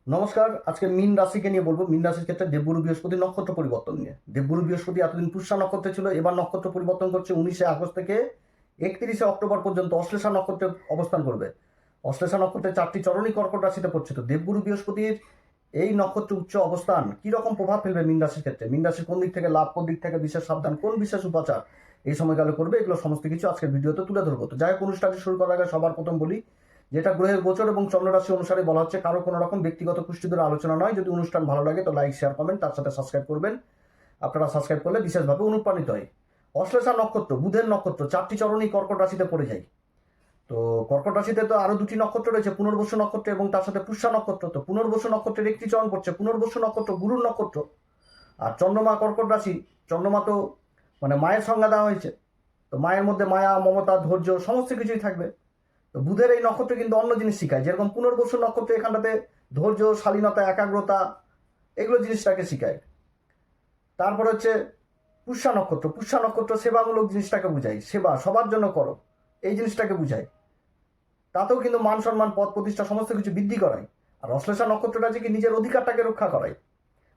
নমস্কার। আজকে মীন রাশিকে নিয়ে বলবো। মীন রাশির ক্ষেত্রে দেবগুরু বৃহস্পতি নক্ষত্র পরিবর্তন নিয়ে। দেবগুরু বৃহস্পতি এতদিন পুষ্যা নক্ষত্রে ছিল, এবার নক্ষত্র পরিবর্তন করছে। 19 আগস্ট থেকে 31 অক্টোবর পর্যন্ত অশ্লেষা নক্ষত্রে অবস্থান করবে। অশ্লেষা নক্ষত্রে 4টি চরণই কর্কট রাশিতে পড়ছে। তো দেবগুরু বৃহস্পতির এই নক্ষত্র উচ্চ অবস্থান কি রকম প্রভাব ফেলবে মীন রাশির ক্ষেত্রে, মীন রাশির কোন দিক থেকে লাভ, কোন দিক থেকে বিশেষ সাবধান, কোন বিশেষ উপাচার এই সময়কালে করবে, এগুলো সমস্ত কিছু আজকের ভিডিওতে তুলে ধরবো। তো যাই হোক, অনুষ্ঠানটি শুরু করার আগে সবার প্রথম বলি, যেটা গ্রহের গোচর এবং চন্দ্ররাশি অনুসারে বলা হচ্ছে, কারো কোনো রকম ব্যক্তিগত পুষ্টিদের আলোচনা নয়। যদি অনুষ্ঠান ভালো লাগে তো লাইক, শেয়ার, কমেন্ট, তার সাথে সাবস্ক্রাইব করবেন। আপনারা সাবস্ক্রাইব করলে বিশেষভাবে অনুপ্রাণিত হয়। অশ্লেষা নক্ষত্র বুধের নক্ষত্র, 4টি চরণই কর্কট রাশিতে পড়ে যায়। তো কর্কট রাশিতে তো আরো 2টি নক্ষত্র রয়েছে, পুনর্বসু নক্ষত্র এবং তার সাথে পুষ্যা নক্ষত্র। তো পুনর্বসু নক্ষত্রের একটি চরণ পড়ছে, পুনর্বসু নক্ষত্র গুরুর নক্ষত্র। আর চন্দ্রমা কর্কট রাশি, চন্দ্রমা তো মানে মায়ের সংজ্ঞা দেওয়া হয়েছে। তো মায়ের মধ্যে মায়া, মমতা, ধৈর্য সমস্ত কিছুই থাকবে। তো বুধের এই নক্ষত্র কিন্তু অন্য জিনিস শিখায়, যেরকম পুনর্বসু নক্ষত্র এখানটাতে ধৈর্য, শালীনতা, একাগ্রতা এগুলো জিনিসটাকে শিখায়। তারপর হচ্ছে পুষ্যা নক্ষত্র, পুষ্যা নক্ষত্র সেবামূলক জিনিসটাকে বুঝায়, সেবা সবার জন্য করো এই জিনিসটাকে বুঝায়। তাতেও কিন্তু মান সম্মান, পদ প্রতিষ্ঠা সমস্ত কিছু বৃদ্ধি করায়। আর অশ্লেষা নক্ষত্রটা যে কি নিজের অধিকারটাকে রক্ষা করায়।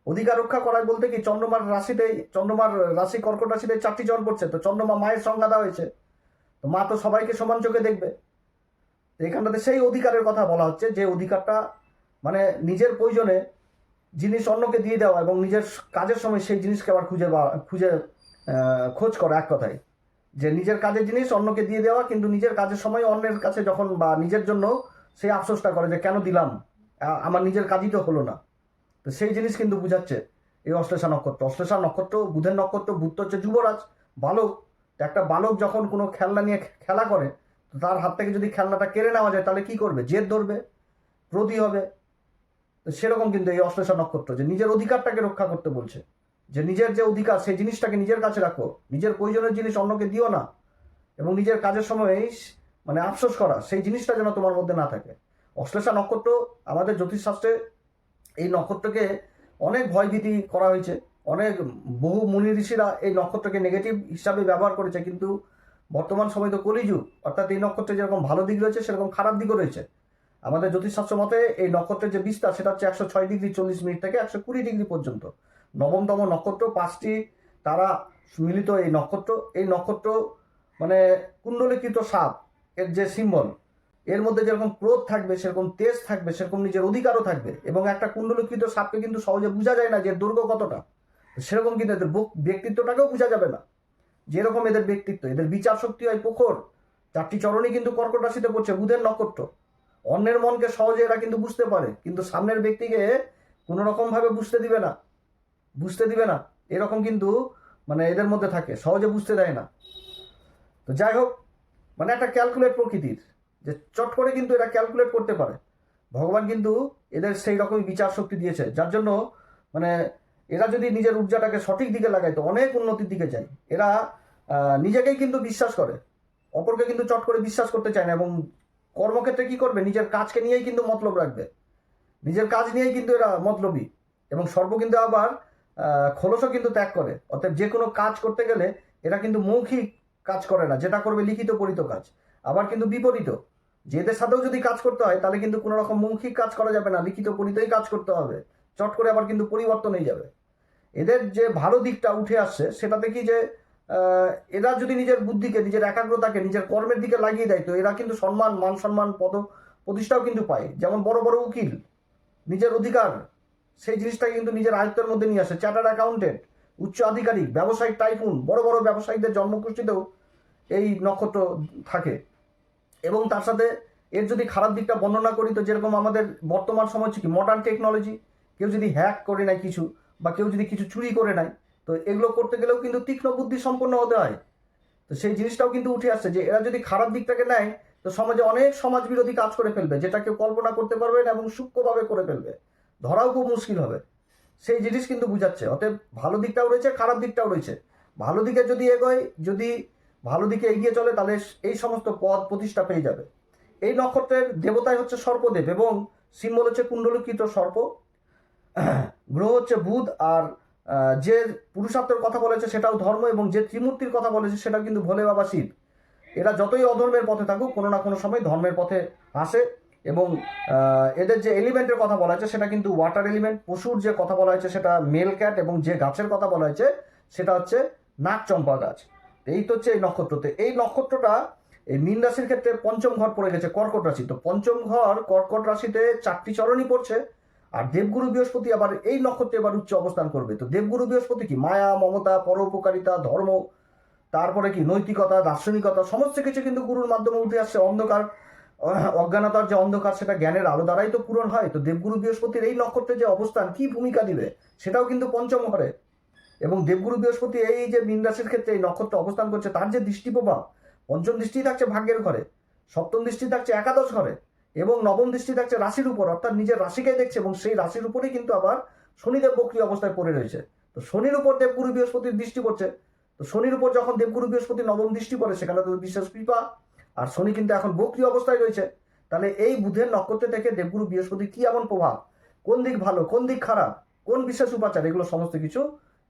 অধিকার রক্ষা করায় বলতে কি, চন্দ্রমার রাশিতে, চন্দ্রমার রাশি কর্কট রাশিতে 4টি জন পড়ছে। তো চন্দ্রমা মায়ের সংজ্ঞা দেওয়া হয়েছে। তো মা তো সবাইকে সমান চোখে দেখবে। এখানটাতে সেই অধিকারের কথা বলা হচ্ছে, যে অধিকারটা মানে নিজের প্রয়োজনে জিনিস অন্যকে দিয়ে দেওয়া এবং নিজের কাজের সময় সেই জিনিসকে আবার খুঁজে খোঁজ করা। এক কথায় যে নিজের কাজের জিনিস অন্যকে দিয়ে দেওয়া, কিন্তু নিজের কাজের সময় অন্যের কাছে যখন বা নিজের জন্য সেই আফসোসটা করে যে কেন দিলাম, আমার নিজের কাজই তো হলো না। তো সেই জিনিস কিন্তু বুঝাচ্ছে এই অশ্লেষা নক্ষত্র। অশ্লেষা নক্ষত্র বুধের নক্ষত্র। বুধ হচ্ছে যুবরাজ, বালক। একটা বালক যখন কোনো খেলনা নিয়ে খেলা করে, তো তার হাত থেকে যদি খেলনাটা কেড়ে নেওয়া যায় তাহলে কি করবে? জেদ ধরবে, ক্রোধী হবে। তো সেরকম কিন্তু এই অশ্লেষা নক্ষত্র, যে নিজের অধিকারটাকে রক্ষা করতে বলছে, যে নিজের যে অধিকার সেই জিনিসটাকে নিজের কাছে রাখো, নিজের প্রয়োজনের জিনিস অন্যকে দিও না, এবং নিজের কাজের সময় মানে আফসোস করা সেই জিনিসটা যেন তোমার মধ্যে না থাকে। অশ্লেষা নক্ষত্র আমাদের জ্যোতিষশাস্ত্রে এই নক্ষত্রকে অনেক ভয়ভীতি করা হয়েছে। অনেক বহু মুনি ঋষিরা এই নক্ষত্রকে নেগেটিভ হিসাবে ব্যবহার করেছে, কিন্তু বর্তমান সময় তো কলিযুগ, অর্থাৎ এই নক্ষত্রে যেরকম ভালো দিক রয়েছে সেরকম খারাপ দিকও রয়েছে। আমাদের জ্যোতিষশাস্ত্র মতে এই নক্ষত্রের যে বিস্তার সেটা হচ্ছে 106 ডিগ্রি 40 মিনিট থেকে 120 ডিগ্রি পর্যন্ত। নবমতম নক্ষত্র, 5টি তারা মিলিত এই নক্ষত্র। এই নক্ষত্র মানে কুণ্ডলিকৃত সাপ এর যে সিম্বল, এর মধ্যে যেরকম ক্রোধ থাকবে, সেরকম তেজ থাকবে, সেরকম নিজের অধিকারও থাকবে। এবং একটা কুণ্ডলিকৃত সাপকে কিন্তু সহজে বোঝা যায় না যে দৈর্ঘ্য কতটা। সেরকম কিন্তু এদের ব্যক্তিত্বটাকেও বোঝা যাবে না, যেরকম এদের ব্যক্তিত্ব। এদের বিচার শক্তি হয় প্রখর। 4টি চরণই কিন্তু কর্কট রাশিতে পড়ছে, বুধের নক্ষত্র। অন্যের মনকে সহজে এরা কিন্তু বুঝতে পারে, কিন্তু সামনের ব্যক্তিকে কোনো রকম ভাবে বুঝতে দিবে না এরকম কিন্তু মানে এদের মধ্যে থাকে, সহজে বুঝতে দেয় না। তো যাই হোক, মানে একটা ক্যালকুলেট প্রকৃতির, যে চট করে কিন্তু এরা ক্যালকুলেট করতে পারে। ভগবান কিন্তু এদের সেই রকমই বিচার শক্তি দিয়েছে, যার জন্য মানে এরা যদি নিজের ঊর্জাটাকে সঠিক দিকে লাগায় তো অনেক উন্নতির দিকে যায়। এরা নিজেকেই কিন্তু বিশ্বাস করে, অপরকে কিন্তু চট করে বিশ্বাস করতে চায় না। এবং কর্মক্ষেত্রে কি করবে? নিজের কাজকে নিয়েই কিন্তু মতলব রাখবে, নিজের কাজ নিয়েই কিন্তু এরা মতলবী। এবং সর্ব কিন্তু আবার খোলসও কিন্তু ত্যাগ করে। অর্থাৎ যে কোনো কাজ করতে গেলে এরা কিন্তু মৌখিক কাজ করে না, যেটা করবে লিখিত পরিত কাজ। আবার কিন্তু বিপরীত, যে এদের সাথেও যদি কাজ করতে হয় তাহলে কিন্তু কোনো রকম মৌখিক কাজ করা যাবে না, লিখিত পরিতই কাজ করতে হবে। চট করে আবার কিন্তু পরিবর্তন হয়ে যাবে। এদের যে ভালো দিকটা উঠে আসছে সেটাতে কি, যে এরা যদি নিজের বুদ্ধিকে, নিজের একাগ্রতাকে নিজের কর্মের দিকে লাগিয়ে দেয় তো এরা কিন্তু সম্মান, মান সম্মান, পদ প্রতিষ্ঠাও কিন্তু পায়। যেমন বড় বড় উকিল নিজের অধিকার সেই জিনিসটাকে কিন্তু নিজের আয়ত্তের মধ্যে নিয়ে আসে। চার্টার্ড অ্যাকাউন্টেন্ট, উচ্চ আধিকারিক, ব্যবসায়িক টাইকুন, বড় বড় ব্যবসায়ীদের জন্মকুষ্ঠিতেও এই নক্ষত্র থাকে। এবং তার সাথে এর যদি খারাপ দিকটা বর্ণনা করি, তো যেরকম আমাদের বর্তমান সময় হচ্ছে কি মডার্ন টেকনোলজি, কেউ যদি হ্যাক করে নেয় কিছু, বা কেউ যদি কিছু চুরি করে নেয়, তো এগুলো করতে গেলেও কিন্তু তীক্ষ্ণ বুদ্ধি সম্পন্ন হতে হয়। তো সেই জিনিসটাও কিন্তু উঠে আসছে, যে এরা যদি খারাপ দিকটাকে নেয় তো সমাজে অনেক সমাজ বিরোধী কাজ করে ফেলবে, যেটা কেউ কল্পনা করতে পারবে না, এবং সূক্ষ্মভাবে করে ফেলবে, ধরাও খুব মুশকিল হবে। সেই জিনিস কিন্তু বুঝাচ্ছে। অতএব ভালো দিকটাও রয়েছে, খারাপ দিকটাও রয়েছে। ভালো দিকে যদি এগোয়, যদি ভালো দিকে এগিয়ে চলে, তাহলে এই সমস্ত পদ প্রতিষ্ঠা পেয়ে যাবে। এই নক্ষত্রের দেবতাই হচ্ছে সর্পদেব, এবং সিম্বল হচ্ছে কুণ্ডলিকৃত সর্প। গ্রহ হচ্ছে বুধ। আর যে পুরুষার্থের কথা বলেছে সেটাও ধর্ম, এবং যে ত্রিমূর্তির কথা বলেছে সেটা কিন্তু ভোলে বাবা শিব। এরা যতই অধর্মের পথে থাকুক, কোনো না কোনো সময় ধর্মের পথে আসে। এবং এদের যে এলিমেন্টের কথা বলা হয়েছে সেটা কিন্তু ওয়াটার এলিমেন্ট। পশুর যে কথা বলা হয়েছে সেটা মেল ক্যাট, এবং যে গাছের কথা বলা হয়েছে সেটা হচ্ছে নাগচম্পা গাছ। এই তো হচ্ছে এই নক্ষত্রতে। এই নক্ষত্রটা এই মীন রাশির ক্ষেত্রে পঞ্চম ঘর পড়ে গেছে কর্কট রাশি। তো পঞ্চম ঘর কর্কট রাশিতে 4টি চরণই পড়ছে, আর দেবগুরু বৃহস্পতি আবার এই নক্ষত্রে এবার উচ্চ অবস্থান করবে। তো দেবগুরু বৃহস্পতি কি মায়া, মমতা, পরোপকারিতা, ধর্ম, তারপরে কি নৈতিকতা, দার্শনিকতা, সমস্ত কিছু কিন্তু গুরুর মাধ্যমে উঠে আসছে। অন্ধকার, অজ্ঞানতার যে অন্ধকার সেটা জ্ঞানের আলো দ্বারাই তো পূরণ হয়। তো দেবগুরু বৃহস্পতির এই নক্ষত্রে যে অবস্থান কি ভূমিকা দিবে সেটাও কিন্তু পঞ্চম ঘরে। এবং দেবগুরু বৃহস্পতি এই যে মীন রাশির ক্ষেত্রে এই নক্ষত্রে অবস্থান করছে, তার যে দৃষ্টি প্রভাব, পঞ্চম দৃষ্টি থাকছে ভাগ্যের ঘরে, সপ্তম দৃষ্টি থাকছে একাদশ ঘরে, এবং নবম দৃষ্টি থাকছে রাশির উপর, অর্থাৎ নিজের রাশিকেই দেখছে। এবং সেই রাশির উপরেই কিন্তু আবার শনিদেব বক্রী অবস্থায় পড়ে রয়েছে। তো শনির উপর দেবগুরু বৃহস্পতির দৃষ্টি পড়ছে। তো শনির উপর যখন দেবগুরু বৃহস্পতি নবম দৃষ্টি পড়ে সেখানে তো বিশেষ কৃপা। আর শনি কিন্তু এখন বক্রী অবস্থায় রয়েছে। তাহলে এই বুধের নক্ষত্র থেকে দেবগুরু বৃহস্পতি কি এমন প্রভাব, কোন দিক ভালো, কোন দিক খারাপ, কোন বিশেষ উপাচার, এগুলো সমস্ত কিছু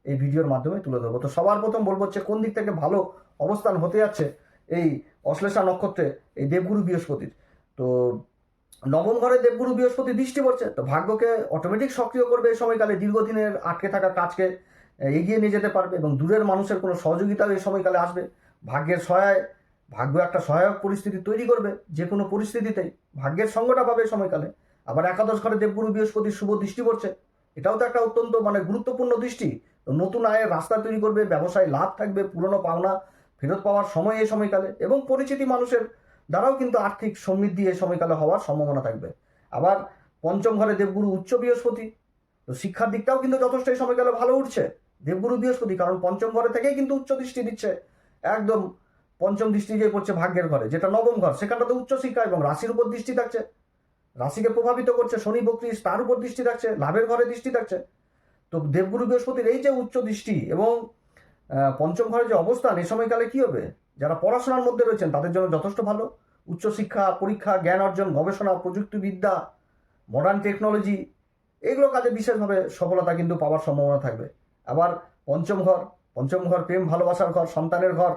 এই ভিডিওর মাধ্যমে তুলে ধরবো। তো সবার প্রথম বলবো হচ্ছে কোন দিক থেকে ভালো অবস্থান হতে যাচ্ছে এই অশ্লেষা নক্ষত্রে এই দেবগুরু বৃহস্পতির। তো নবম ঘরে দেবগুরু বৃহস্পতি দৃষ্টি পড়ছে, তো ভাগ্যকে অটোমেটিক সক্রিয় করবে এই সময়কালে। দীর্ঘদিনের আটকে থাকা কাজকে এগিয়ে নিয়ে যেতে পারবে, এবং দূরের মানুষের কোনো সহযোগিতাও এই সময়কালে আসবে। ভাগ্যের ভাগ্য একটা সহায়ক পরিস্থিতি তৈরি করবে যে কোনো পরিস্থিতিতেই, ভাগ্যের সঙ্গটা পাবে এই সময়কালে। আবার একাদশ ঘরে দেবগুরু বৃহস্পতির শুভ দৃষ্টি পড়ছে, এটাও তো একটা অত্যন্ত গুরুত্বপূর্ণ দৃষ্টি। তো নতুন আয়ের রাস্তা তৈরি করবে, ব্যবসায় লাভ থাকবে, পুরনো পাওনা ফেরত পাওয়ার সময় এই সময়কালে, এবং পরিচিতি মানুষের দ্বারাও কিন্তু আর্থিক সমৃদ্ধি এই সময়কালে হওয়ার সম্ভাবনা থাকবে। আবার পঞ্চম ঘরে দেবগুরু উচ্চ বৃহস্পতি, তো শিক্ষার দিকটাও কিন্তু যথেষ্ট এই সময়কালে ভালো উঠছে দেবগুরু বৃহস্পতি, কারণ পঞ্চম ঘরে থেকেই কিন্তু উচ্চ দৃষ্টি দিচ্ছে। একদম পঞ্চম দৃষ্টি যে পড়ছে ভাগ্যের ঘরে, যেটা নবম ঘর, সেখানটাতে উচ্চ শিক্ষা এবং রাশির উপর দৃষ্টি থাকছে, রাশিকে প্রভাবিত করছে। শনি বক্রী, তার উপর দৃষ্টি থাকছে, লাভের ঘরে দৃষ্টি থাকছে। তো দেবগুরু বৃহস্পতির এই যে উচ্চ দৃষ্টি এবং পঞ্চম ঘরে যে অবস্থান, এই সময়কালে কি হবে, যারা পড়াশোনার মধ্যে রয়েছেন তাদের জন্য যথেষ্ট ভালো। উচ্চশিক্ষা, পরীক্ষা, জ্ঞান অর্জন, গবেষণা, প্রযুক্তিবিদ্যা, মডার্ন টেকনোলজি, এগুলো কাজে বিশেষভাবে সফলতা কিন্তু পাওয়ার সম্ভাবনা থাকবে। আবার পঞ্চম ঘর প্রেম ভালোবাসার ঘর, সন্তানের ঘর।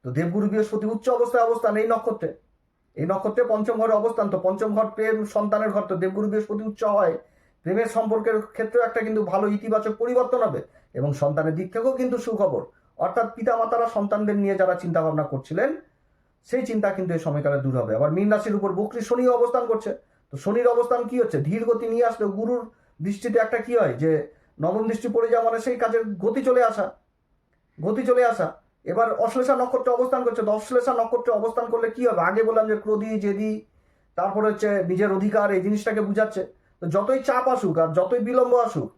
তো দেবগুরু বৃহস্পতি উচ্চ অবস্থায় অবস্থান এই নক্ষত্রে পঞ্চম ঘরে অবস্থান। তো পঞ্চম ঘর প্রেম সন্তানের ঘর, তো দেবগুরু বৃহস্পতি উচ্চ হয়, প্রেমের সম্পর্কের ক্ষেত্রেও একটা কিন্তু ভালো ইতিবাচক পরিবর্তন হবে, এবং সন্তানের দিক থেকেও কিন্তু সুখবর। অর্থাৎ পিতামাতারা সন্তানদের নিয়ে যারা চিন্তা ভাবনা করছিলেন সেই চিন্তা কিন্তু এই সময়কালে দূর হবে। আবার মীন রাশির উপর বক্রী শনি অবস্থান করছে। তো শনির অবস্থান কি হচ্ছে, ধীর গতি নিয়ে আসলেও গুরুর দৃষ্টিতে একটা কি হয় যে নবম দৃষ্টি পড়ে যাওয়া মানে সেই কাজের গতি চলে আসা। এবার অশ্লেষা নক্ষত্রে অবস্থান করছে। তো অশ্লেষা নক্ষত্রে অবস্থান করলে কি হবে, আগে বললাম যে ক্রোধী, জেদি, তারপরে হচ্ছে নিজের অধিকার, এই জিনিসটাকে বুঝাচ্ছে। তো যতই চাপ আসুক আর যতই বিলম্ব আসুক,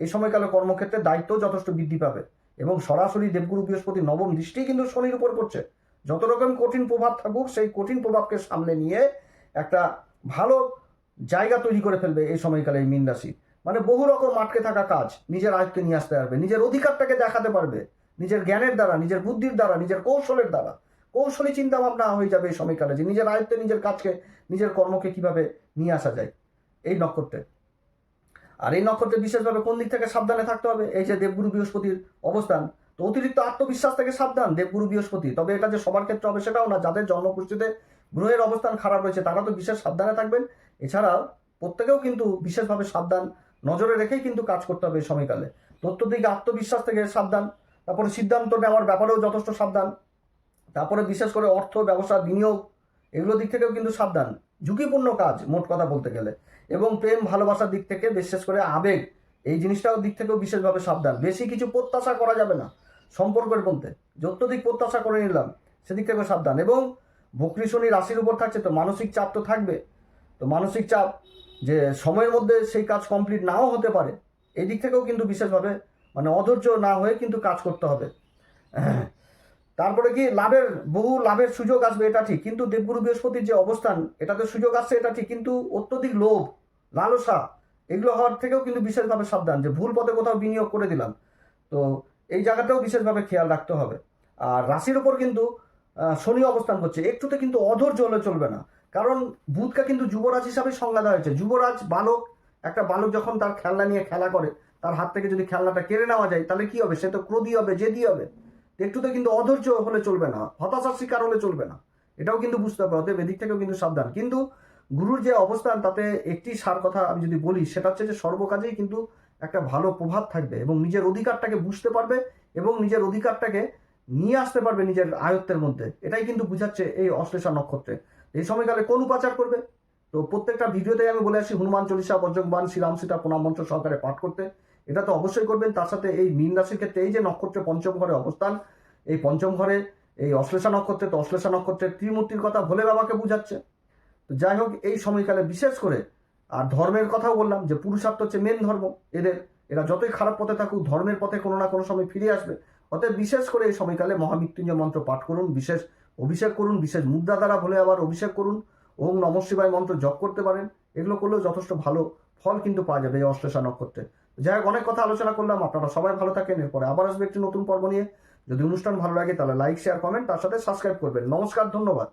এই সময়কালে কর্মক্ষেত্রে দায়িত্ব যথেষ্ট বৃদ্ধি পাবে। এবং সরাসরি দেবগুরু বৃহস্পতি নবম দৃষ্টি কিন্তু শনির উপর পড়ছে। যত রকম কঠিন প্রভাব থাকুক, সেই কঠিন প্রভাবকে সামনে নিয়ে একটা ভালো জায়গা তৈরি করে ফেলবে এই সময়কালে এই মীন রাশি। বহু রকম আটকে থাকা কাজ নিজের আয়ত্তে নিয়ে আসতে পারবে, নিজের অধিকারটাকে দেখাতে পারবে, নিজের জ্ঞানের দ্বারা, নিজের বুদ্ধির দ্বারা, নিজের কৌশলের দ্বারা। কৌশলী চিন্তা ভাবনা হয়ে যাবে এই সময়কালে, যে নিজের আয়ত্তে নিজের কাজকে, নিজের কর্মকে কিভাবে নিয়ে আসা যায় এই নক্ষত্রে। আর এই নক্ষত্রে বিশেষভাবে কোন দিক থেকে সাবধানে থাকতে হবে, এই যে দেবগুরু বৃহস্পতির অবস্থান। তো অতিরিক্ত আত্মবিশ্বাস থেকে সাবধান দেবগুরু বৃহস্পতি। তবে এটা যে সবার ক্ষেত্রে হবে সেটাও না। যাদের জন্মকুষ্ঠিতে গ্রহের অবস্থান খারাপ রয়েছে তারা তো বিশেষ সাবধানে থাকবেন। এছাড়াও প্রত্যেকেও কিন্তু বিশেষভাবে সাবধান নজরে রেখেই কিন্তু কাজ করতে হবে এই সময়কালে। তথ্য দিকে আত্মবিশ্বাস থেকে সাবধান, তারপরে সিদ্ধান্ত নেওয়ার ব্যাপারেও যথেষ্ট সাবধান, তারপরে বিশেষ করে অর্থ, ব্যবসা, বিনিয়োগ, এগুলো দিক থেকেও কিন্তু সাবধান। ঝুঁকিপূর্ণ কাজ মোট কথা বলতে গেলে। এবং প্রেম ভালোবাসার দিক থেকে, বিশেষ করে আবেগ, এই জিনিসটাও দিক থেকেও বিশেষভাবে সাবধান। বেশি কিছু প্রত্যাশা করা যাবে না সম্পর্কের মধ্যে, যতদিক প্রত্যাশা করে নিলাম সেদিক থেকেও সাবধান। এবং বক্রী শনি রাশির উপর থাকছে, তো মানসিক চাপ তো থাকবে। তো মানসিক চাপ যে সময়ের মধ্যে সেই কাজ কমপ্লিট নাও হতে পারে, এই দিক থেকেও কিন্তু বিশেষভাবে অধৈর্য না হয়ে কিন্তু কাজ করতে হবে। তারপরে কি বহু লাভের সুযোগ আসবে, এটা ঠিক। কিন্তু দেবগুরু বৃহস্পতির যে অবস্থান, এটাতে সুযোগ আসছে, এটা ঠিক। কিন্তু অত্যধিক লোভ, লালসা, এগুলো হওয়ার থেকেও কিন্তু বিশেষভাবে সাবধান, যে ভুল পথে কোথাও বিনিয়োগ করে দিলাম। তো এই জায়গাটাও বিশেষভাবে খেয়াল রাখতে হবে। আর রাশির উপর কিন্তু শনি অবস্থান করছে, একটুতে কিন্তু অধৈর্য হলে চলবে না। কারণ বুধকে কিন্তু যুবরাজ হিসাবে সংজ্ঞা দেওয়া হয়েছে। যুবরাজ বালক, একটা বালক যখন তার খেলনা নিয়ে খেলা করে, তার হাত থেকে যদি খেলনাটা কেড়ে নেওয়া যায় তাহলে কি হবে, সে তো ক্রোধী হবে, জেদি হবে। একটুতে কিন্তু অধৈর্য হলে চলবে না, হতাশার শিকার হলে চলবে না, এটাও কিন্তু বুঝতে হবে। অতএব এদিক থেকেও কিন্তু সাবধান। কিন্তু গুরুর যে অবস্থান তাতে একটি সার কথা আমি যদি বলি সেটা হচ্ছে যে সর্বকাজেই কিন্তু একটা ভালো প্রভাব থাকবে এবং নিজের অধিকারটাকে বুঝতে পারবে এবং নিজের অধিকারটাকে নিয়ে আসতে পারবে নিজের আয়ত্তের মধ্যে। এটাই কিন্তু বুঝাচ্ছে এই অশ্লেষা নক্ষত্রে। এই সময়কালে কোন উপাচার করবে? তো প্রত্যেকটা ভিডিওতেই আমি বলে আসি হনুমান চল্লিশা, বজ্রংবাণ, শ্রীরাম সীতা প্রণাম মন্ত্র সহকারে পাঠ করতে। এটা তো অবশ্যই করবেন। তার সাথে এই মীন রাশির ক্ষেত্রে এই যে নক্ষত্রে পঞ্চম ঘরে অবস্থান, এই পঞ্চম ঘরে এই অশ্লেষা নক্ষত্রে, তো অশ্লেষা নক্ষত্রের ত্রিমূর্তির কথা ভোলে বাবাকে বুঝাচ্ছে। তো যাই হোক, এই সময়কালে বিশেষ করে আর ধর্মের কথাও বললাম যে পুরুষার্থ হচ্ছে মেন ধর্ম এদের। এরা যতই খারাপ পথে থাকুক ধর্মের পথে কোনো না কোনো সময় ফিরে আসবে। অতএব বিশেষ করে এই সময়কালে মহামৃত্যুঞ্জয় মন্ত্র পাঠ করুন, বিশেষ অভিষেক করুন, বিশেষ মুদ্রা দ্বারা ভোলে আবার অভিষেক করুন, ওম নমঃ শিবায় মন্ত্র জপ করতে পারেন। এগুলো করলেও যথেষ্ট ভালো ফল কিন্তু পাওয়া যাবে এই অশ্লেষা নক্ষত্রে। যাই হোক, অনেক কথা আলোচনা করলাম। আপনারা সবাই ভালো থাকেন। এরপরে আবার আসবে একটি নতুন পর্ব নিয়ে। যদি অনুষ্ঠান ভালো লাগে তাহলে লাইক, শেয়ার, কমেন্ট, তার সাথে সাবস্ক্রাইব করবেন। নমস্কার, ধন্যবাদ।